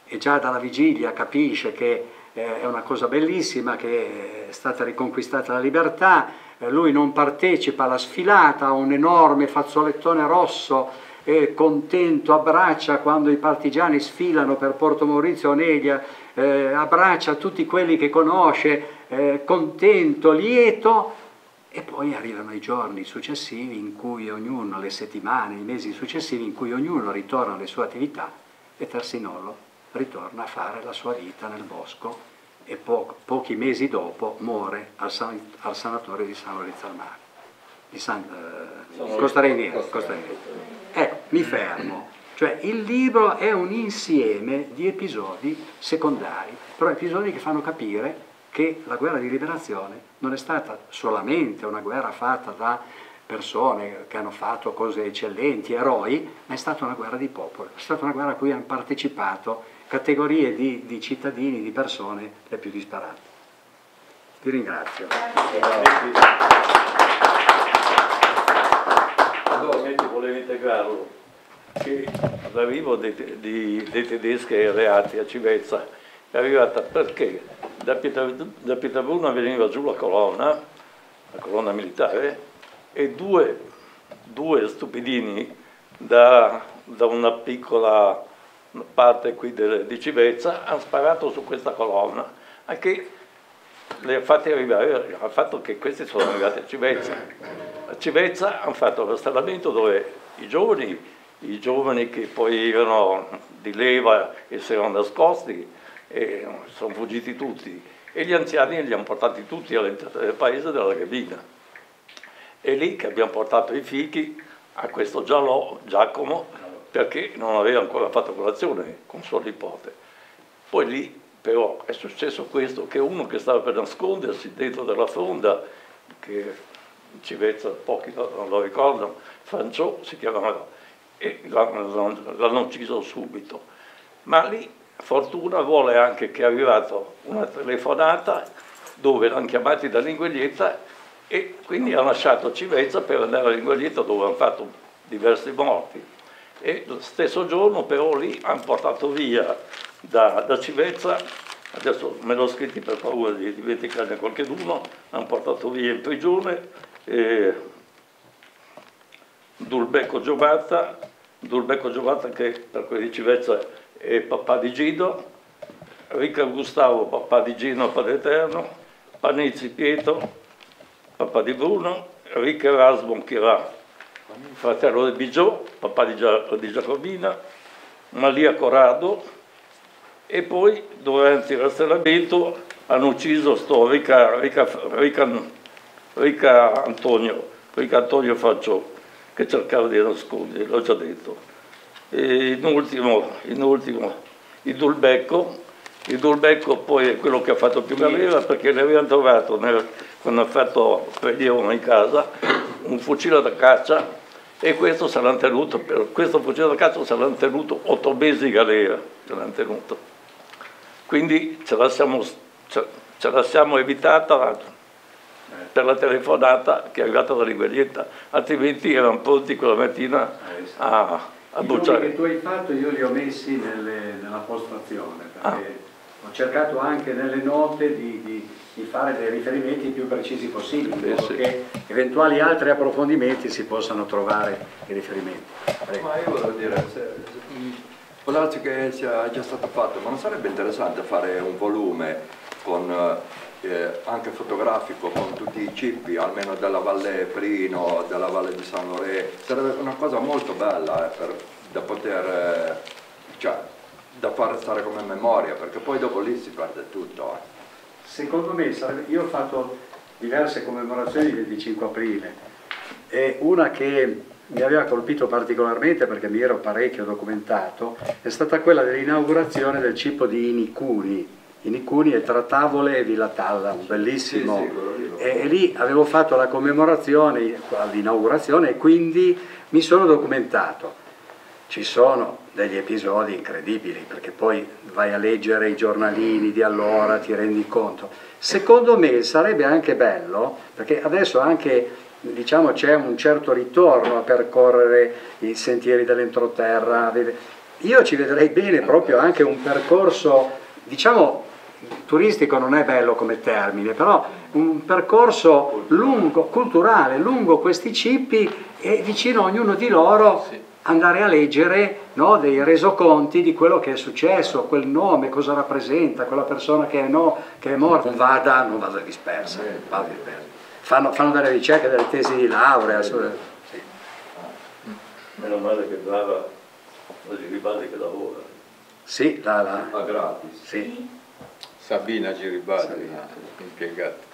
e già dalla vigilia capisce che è una cosa bellissima, che è stata riconquistata la libertà. Lui non partecipa alla sfilata, ha un enorme fazzolettone rosso e contento abbraccia quando i partigiani sfilano per Porto Maurizio Oneglia, abbraccia tutti quelli che conosce, contento, lieto. E poi arrivano i giorni successivi in cui ognuno, le settimane, i mesi successivi in cui ognuno ritorna alle sue attività, e Tersinollo ritorna a fare la sua vita nel bosco e pochi mesi dopo muore al sanatorio di San Lorenzo al Mare, di Costa Reniera. Ecco, mi fermo. Cioè il libro è un insieme di episodi secondari, però episodi che fanno capire che la guerra di liberazione non è stata solamente una guerra fatta da persone che hanno fatto cose eccellenti, eroi, ma è stata una guerra di popolo, è stata una guerra a cui hanno partecipato categorie di cittadini, di persone le più disparate. Vi ringrazio. Naturalmente volevo integrarlo, che l'arrivo dei tedeschi arrivati a Civezza è arrivata perché da Pietraburno veniva giù la colonna militare, e due stupidini da una piccola parte qui di Civezza hanno sparato su questa colonna, che le ha fatti arrivare al fatto che questi sono arrivati a Civezza. A Civezza hanno fatto lo rastrellamento dove i giovani i giovani che poi erano di leva e si erano nascosti e sono fuggiti tutti, e gli anziani li hanno portati tutti al paese della Gavina. È lì che abbiamo portato i fichi a questo Giacomo, perché non aveva ancora fatto colazione con suo nipote. Poi lì però è successo questo, che uno che stava per nascondersi dentro della fronda, che Civezza pochi non lo ricordano, Franciò si chiamava, e l'hanno ucciso subito. Ma lì fortuna vuole anche che è arrivata una telefonata dove l'hanno chiamati da Linguaglietta, e quindi ha lasciato Civezza per andare a Linguaglietta, dove hanno fatto diversi morti. E lo stesso giorno però lì hanno portato via da Civezza, adesso me l'ho scritti per paura di dimenticarne qualcheduno, hanno portato via in prigione Dulbecco Giovatta che per quelli di Civezza è papà di Gido, Ricca Gustavo, papà di Gino, padre eterno, Panizzi Pietro, papà di Bruno, Ricca Erasmo Chirà, fratello di Bigiò, papà di Giacobina, Malia Corrado, e poi durante il rastrellamento hanno ucciso Ricca Antonio Facciò, che cercava di nascondere, l'ho già detto. E in ultimo il Dulbecco poi è quello che ha fatto più galera, perché ne avevano trovato, quando ha fatto prelievo in casa, un fucile da caccia, e questo per questo fucile da caccia se l'hanno tenuto 8 mesi in galera, quindi ce la siamo evitata per la telefonata che è arrivata da Linguaglietta, altrimenti erano pronti quella mattina a bruciare. I nomi che tu hai fatto io li ho messi nella postazione, perché ho cercato anche nelle note di fare dei riferimenti più precisi possibili, in modo che eventuali altri approfondimenti si possano trovare i riferimenti. Prego. Ma io volevo dire, può darsi che sia già stato fatto, ma non sarebbe interessante fare un volume con anche fotografico, con tutti i cippi, almeno della Valle Prino, della Valle di San Lorè? Sarebbe una cosa molto bella da poter, da far stare come memoria, perché poi dopo lì si perde tutto. Secondo me, io ho fatto diverse commemorazioni del 25 aprile e una che mi aveva colpito particolarmente, perché mi ero parecchio documentato, è stata quella dell'inaugurazione del cippo di Inicuni. Inicuni è tra Tavole e Villatalla, un bellissimo, e lì avevo fatto la commemorazione all'inaugurazione e quindi mi sono documentato. Ci sono degli episodi incredibili, perché poi vai a leggere i giornalini di allora, ti rendi conto. Secondo me sarebbe anche bello, perché adesso anche, diciamo, c'è un certo ritorno a percorrere i sentieri dell'entroterra. Io ci vedrei bene proprio anche un percorso, diciamo, turistico non è bello come termine, però un percorso lungo, culturale, lungo questi cippi, e vicino a ognuno di loro andare a leggere, no, dei resoconti di quello che è successo, quel nome, cosa rappresenta, quella persona che è morta. Non vada dispersa, fanno delle ricerche, delle tesi di laurea. Sì. Meno male che brava la Giribaldi che lavora. Sì, gratis. Sì. Sabina Giribaldi, impiegata.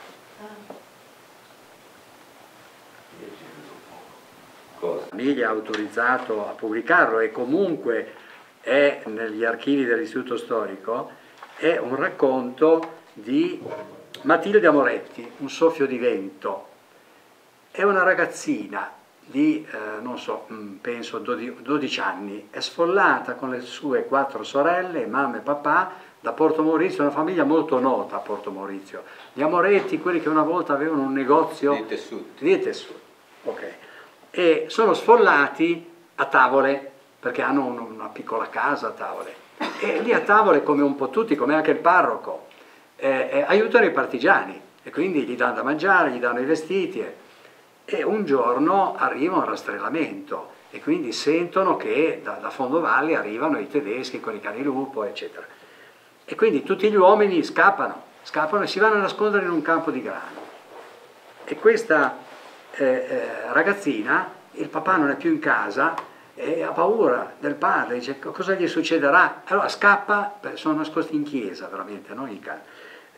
La famiglia ha autorizzato a pubblicarlo, e comunque è negli archivi dell'Istituto Storico, è un racconto di Matilde Amoretti, Un soffio di vento. È una ragazzina di, non so, penso 12 anni, è sfollata con le sue 4 sorelle, mamma e papà, da Porto Maurizio, una famiglia molto nota a Porto Maurizio. Gli Amoretti, quelli che una volta avevano un negozio di tessuti. Di tessuti. Okay. E sono sfollati a Tavole, perché hanno una piccola casa a Tavole. E lì a Tavole, come un po' tutti, come anche il parroco, aiutano i partigiani, e quindi gli danno da mangiare, gli danno i vestiti. E un giorno arriva un rastrellamento, e quindi sentono che da Fondovalle arrivano i tedeschi con i cani lupo, eccetera. E quindi tutti gli uomini scappano e si vanno a nascondere in un campo di grano. E questa ragazzina, il papà non è più in casa, e ha paura del padre, dice cosa gli succederà, allora scappa, sono nascosti in chiesa veramente, no?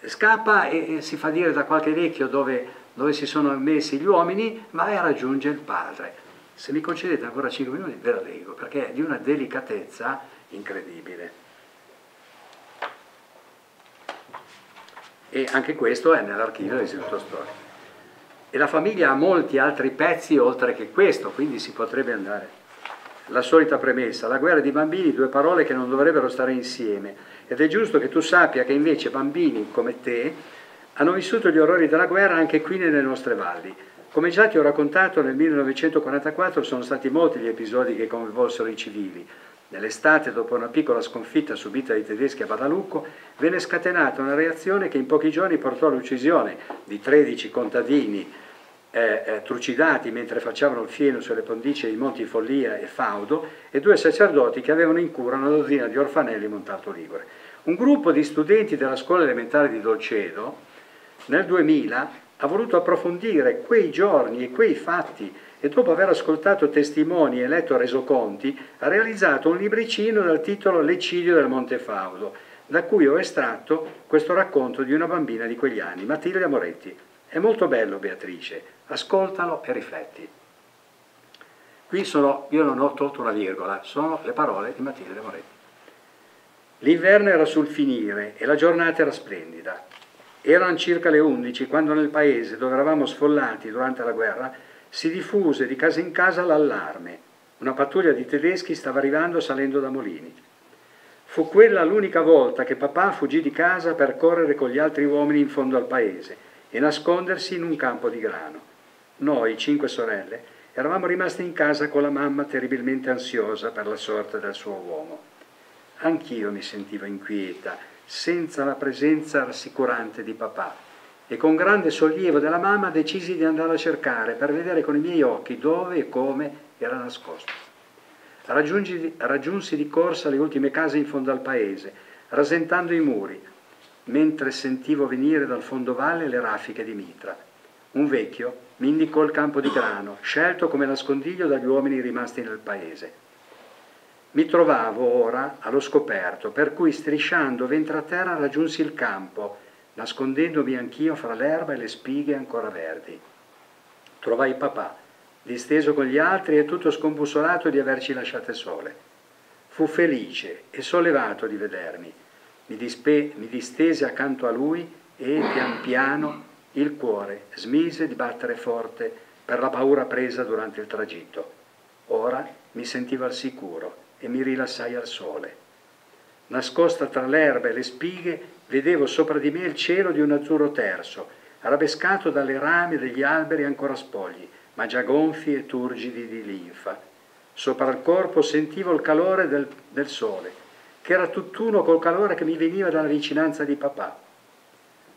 Scappa e si fa dire da qualche vecchio dove si sono messi gli uomini, va e raggiunge il padre. Se mi concedete ancora 5 minuti ve la leggo, perché è di una delicatezza incredibile. E anche questo è nell'archivio dell'Istituto Storico. E la famiglia ha molti altri pezzi oltre che questo, quindi si potrebbe andare. La solita premessa, la guerra di bambini, due parole che non dovrebbero stare insieme, ed è giusto che tu sappia che invece bambini come te hanno vissuto gli orrori della guerra anche qui nelle nostre valli. Come già ti ho raccontato, nel 1944 sono stati molti gli episodi che coinvolsero i civili. Nell'estate, dopo una piccola sconfitta subita dai tedeschi a Badalucco, venne scatenata una reazione che in pochi giorni portò all'uccisione di 13 contadini trucidati mentre facevano il fieno sulle pendici dei Monti Follia e Faudo, e 2 sacerdoti che avevano in cura una dozzina di orfanelli Montalto Ligure. Un gruppo di studenti della scuola elementare di Dolcedo nel 2000 ha voluto approfondire quei giorni e quei fatti, e dopo aver ascoltato testimoni e letto resoconti ha realizzato un libricino dal titolo L'eccidio del Monte Faudo, da cui ho estratto questo racconto di una bambina di quegli anni, Matilde Moretti. È molto bello, Beatrice, ascoltalo e rifletti. Qui io non ho tolto una virgola, sono le parole di Matilde Moretti. L'inverno era sul finire e la giornata era splendida. Erano circa le 11 quando nel paese dove eravamo sfollati durante la guerra si diffuse di casa in casa l'allarme. Una pattuglia di tedeschi stava arrivando salendo da Molini. Fu quella l'unica volta che papà fuggì di casa per correre con gli altri uomini in fondo al paese e nascondersi in un campo di grano. Noi, 5 sorelle, eravamo rimasti in casa con la mamma terribilmente ansiosa per la sorte del suo uomo. Anch'io mi sentivo inquieta, senza la presenza rassicurante di papà, e con grande sollievo della mamma decisi di andare a cercare per vedere con i miei occhi dove e come era nascosto. Raggiunsi di corsa le ultime case in fondo al paese, rasentando i muri, mentre sentivo venire dal fondovalle le raffiche di mitra. Un vecchio mi indicò il campo di grano, scelto come nascondiglio dagli uomini rimasti nel paese. Mi trovavo ora allo scoperto, per cui strisciando ventre a terra raggiunsi il campo, nascondendomi anch'io fra l'erba e le spighe ancora verdi. Trovai papà, disteso con gli altri e tutto scombussolato di averci lasciate sole. Fu felice e sollevato di vedermi. Mi distese accanto a lui e, pian piano, il cuore smise di battere forte per la paura presa durante il tragitto. Ora mi sentivo al sicuro e mi rilassai al sole. Nascosta tra l'erba e le spighe, vedevo sopra di me il cielo di un azzurro terso, arabescato dalle rame degli alberi ancora spogli, ma già gonfi e turgidi di linfa. Sopra il corpo sentivo il calore del sole, che era tutt'uno col calore che mi veniva dalla vicinanza di papà.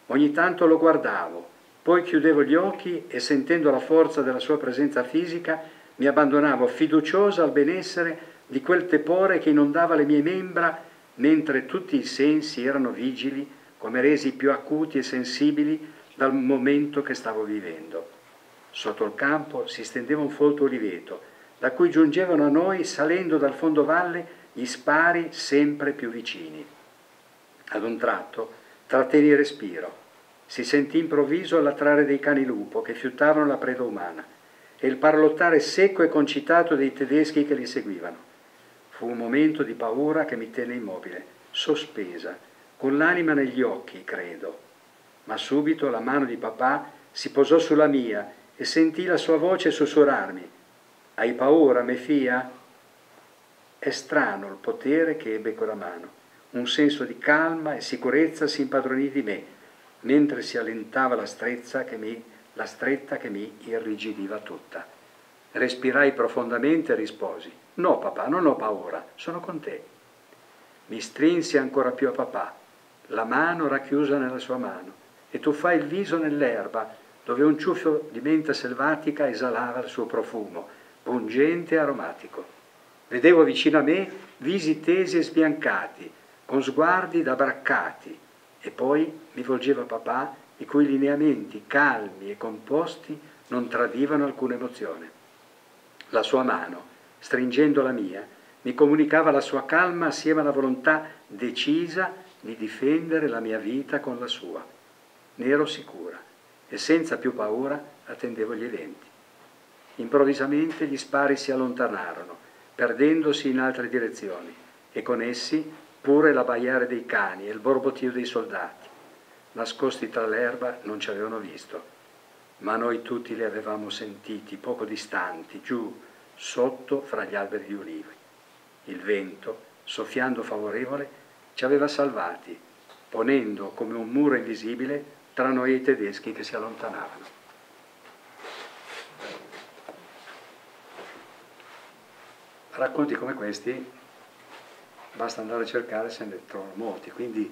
Ogni tanto lo guardavo, poi chiudevo gli occhi e, sentendo la forza della sua presenza fisica, mi abbandonavo fiduciosa al benessere di quel tepore che inondava le mie membra, mentre tutti i sensi erano vigili, come resi più acuti e sensibili dal momento che stavo vivendo. Sotto il campo si stendeva un folto oliveto, da cui giungevano a noi, salendo dal fondovalle, gli spari sempre più vicini. Ad un tratto trattenni il respiro. Si sentì improvviso l'attrare dei cani lupo che fiutavano la preda umana e il parlottare secco e concitato dei tedeschi che li seguivano. Fu un momento di paura che mi tenne immobile, sospesa, con l'anima negli occhi, credo. Ma subito la mano di papà si posò sulla mia e sentii la sua voce sussurrarmi: «Hai paura, mia figlia?» È strano il potere che ebbe quella mano. Un senso di calma e sicurezza si impadronì di me, mentre si allentava la stretta che mi irrigidiva tutta. Respirai profondamente e risposi: «No, papà, non ho paura, sono con te». Mi strinsi ancora più a papà, la mano racchiusa nella sua mano, e tuffai il viso nell'erba, dove un ciuffo di menta selvatica esalava il suo profumo, pungente e aromatico. Vedevo vicino a me visi tesi e sbiancati, con sguardi da braccati, e poi mi volgevo a papà, i cui lineamenti calmi e composti non tradivano alcuna emozione. La sua mano, stringendo la mia, mi comunicava la sua calma assieme alla volontà decisa di difendere la mia vita con la sua. Ne ero sicura e senza più paura attendevo gli eventi. Improvvisamente gli spari si allontanarono, perdendosi in altre direzioni, e con essi pure l'abbaiare dei cani e il borbottio dei soldati. Nascosti tra l'erba non ci avevano visto, ma noi tutti li avevamo sentiti poco distanti, giù, sotto, fra gli alberi di ulivi. Il vento, soffiando favorevole, ci aveva salvati, ponendo come un muro invisibile tra noi e i tedeschi che si allontanavano. Racconti come questi basta andare a cercare, se ne trovano molti, quindi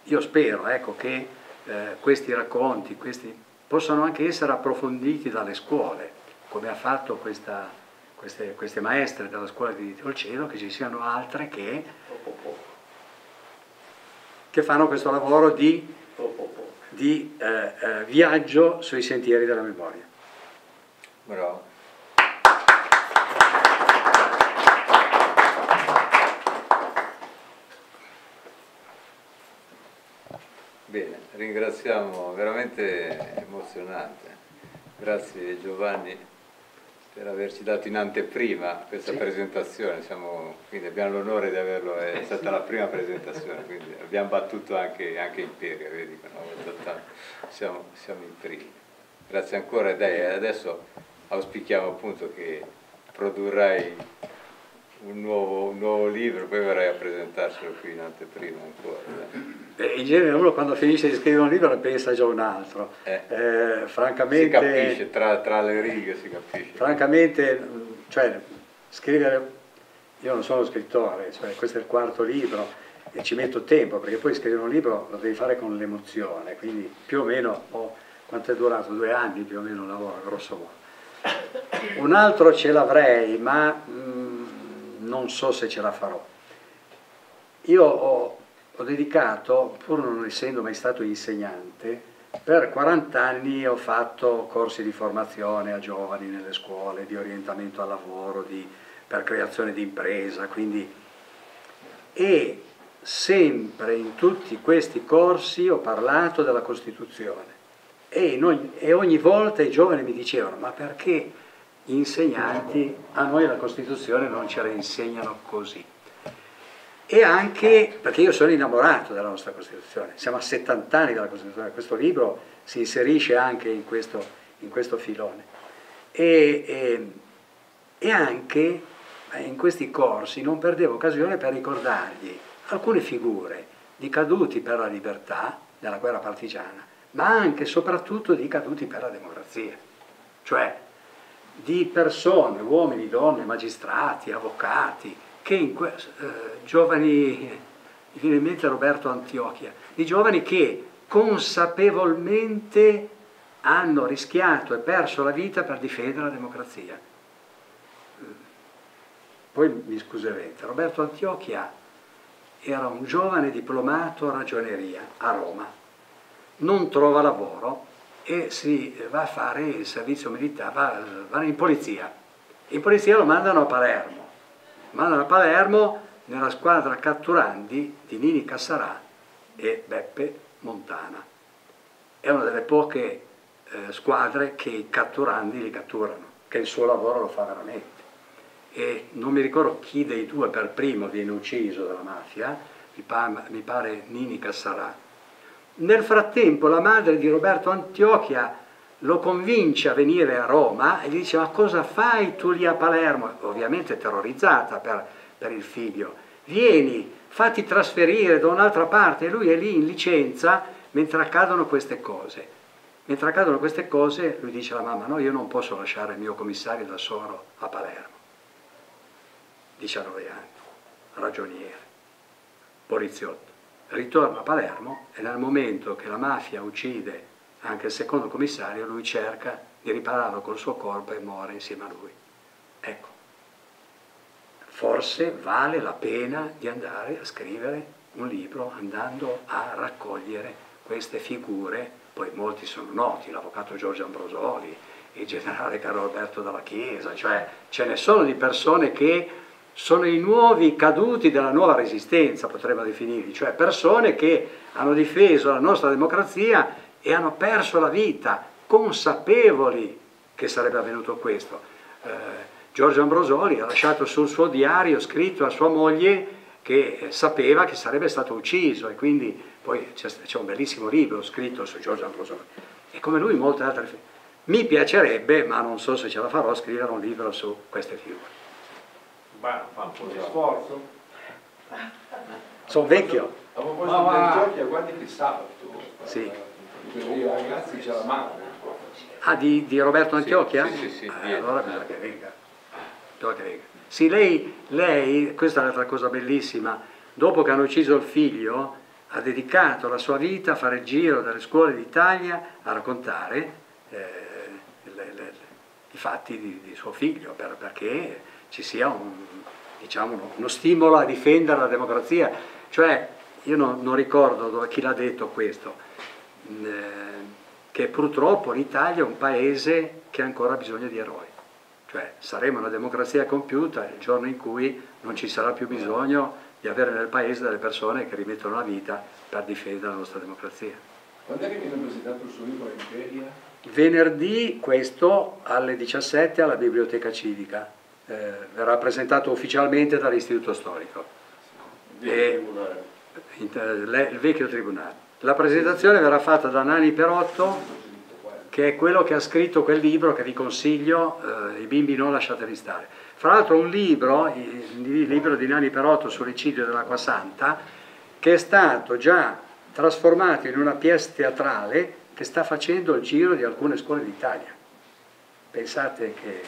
io spero, ecco, che questi racconti possano anche essere approfonditi dalle scuole, come ha fatto queste maestre della scuola di Olcedo, che ci siano altre che fanno questo lavoro di viaggio sui sentieri della memoria. Bravo. Bene, ringraziamo, veramente emozionante. Grazie Giovanni per averci dato in anteprima questa presentazione, quindi abbiamo l'onore di averlo, è stata la prima presentazione, quindi abbiamo battuto anche Imperia, vedi, siamo in primi. Grazie ancora, dai, adesso auspichiamo appunto che produrrai un nuovo libro, poi verrai a presentarcelo qui in anteprima ancora. In genere uno quando finisce di scrivere un libro ne pensa già un altro. Francamente, si capisce, tra le righe si capisce. Francamente, cioè, scrivere, io non sono scrittore, cioè, questo è il quarto libro e ci metto tempo, perché poi scrivere un libro lo devi fare con l'emozione, quindi più o meno, quanto è durato? 2 anni più o meno lavoro, grosso modo. Un altro ce l'avrei, ma non so se ce la farò. Io ho dedicato, pur non essendo mai stato insegnante, per 40 anni ho fatto corsi di formazione a giovani nelle scuole, di orientamento al lavoro, per creazione di impresa, e sempre in tutti questi corsi ho parlato della Costituzione e ogni volta i giovani mi dicevano: ma perché gli insegnanti a noi la Costituzione non ce la insegnano così? E anche perché io sono innamorato della nostra Costituzione, siamo a 70 anni dalla Costituzione, questo libro si inserisce anche in questo filone. E anche in questi corsi non perdevo occasione per ricordargli alcune figure di caduti per la libertà nella guerra partigiana, ma anche e soprattutto di caduti per la democrazia, cioè di persone, uomini, donne, magistrati, avvocati, che giovani, mi viene in mente Roberto Antiochia, di giovani che consapevolmente hanno rischiato e perso la vita per difendere la democrazia. Poi mi scuserete, Roberto Antiochia era un giovane diplomato a ragioneria a Roma, non trova lavoro e si va a fare il servizio militare, va in polizia. In polizia lo mandano a Palermo. Nella squadra catturandi di Nini Cassarà e Beppe Montana. È una delle poche squadre che i catturandi li catturano, che il suo lavoro lo fa veramente. E non mi ricordo chi dei due per primo viene ucciso dalla mafia, mi pare Nini Cassarà. Nel frattempo la madre di Roberto Antiochia lo convince a venire a Roma e gli dice: ma cosa fai tu lì a Palermo? Ovviamente terrorizzata per il figlio. Vieni, fatti trasferire da un'altra parte. E lui è lì in licenza mentre accadono queste cose. Mentre accadono queste cose lui dice alla mamma: no, io non posso lasciare il mio commissario da solo a Palermo. 19 anni, ragioniere, poliziotto. Ritorna a Palermo e nel momento che la mafia uccide anche il secondo commissario, lui cerca di ripararlo col suo corpo e muore insieme a lui. Ecco, forse vale la pena di andare a scrivere un libro andando a raccogliere queste figure, poi molti sono noti, l'avvocato Giorgio Ambrosoli, il generale Carlo Alberto Dalla Chiesa, cioè ce ne sono di persone che sono i nuovi caduti della nuova resistenza, potremmo definirli, cioè persone che hanno difeso la nostra democrazia e hanno perso la vita, consapevoli che sarebbe avvenuto questo. Giorgio Ambrosoli ha lasciato sul suo diario scritto a sua moglie che sapeva che sarebbe stato ucciso, e quindi poi c'è un bellissimo libro scritto su Giorgio Ambrosoli, e come lui molte altre. Mi piacerebbe, ma non so se ce la farò, scrivere un libro su queste figure. Ma fa un po' di sforzo. Sono vecchio. A proposito del Giorgia, guardi che sabato. Sì. Quindi ragazzi c'è la madre. Ah, di Roberto Antiochia? Sì, allora bisogna che venga. Sì, lei, questa è un'altra cosa bellissima, dopo che hanno ucciso il figlio, ha dedicato la sua vita a fare il giro delle scuole d'Italia a raccontare i fatti di suo figlio, perché ci sia uno stimolo a difendere la democrazia. Cioè, io non ricordo chi l'ha detto questo, che purtroppo l'Italia è un paese che ha ancora bisogno di eroi. Cioè, saremo una democrazia compiuta il giorno in cui non ci sarà più bisogno di avere nel paese delle persone che rimettono la vita per difendere la nostra democrazia. Quando è che viene presentato il suo libro Imperia? Venerdì questo alle 17 alla Biblioteca Civica. Verrà presentato ufficialmente dall'Istituto Storico. Il vecchio tribunale. La presentazione verrà fatta da Nani Perotto, che è quello che ha scritto quel libro che vi consiglio, I bimbi non lasciateli stare. Fra l'altro un libro, il libro di Nani Perotto sull'eccidio dell'Acqua Santa, che è stato già trasformato in una pièce teatrale che sta facendo il giro di alcune scuole d'Italia. Pensate che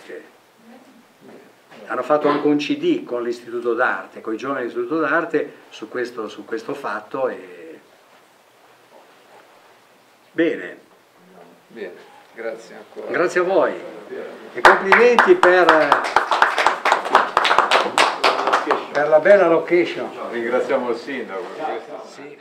hanno fatto anche un CD con l'Istituto d'Arte, con i giovani dell'Istituto d'Arte su questo fatto. Bene, grazie ancora. Grazie a voi e complimenti per la bella location. Ringraziamo il sindaco per questo. Sì.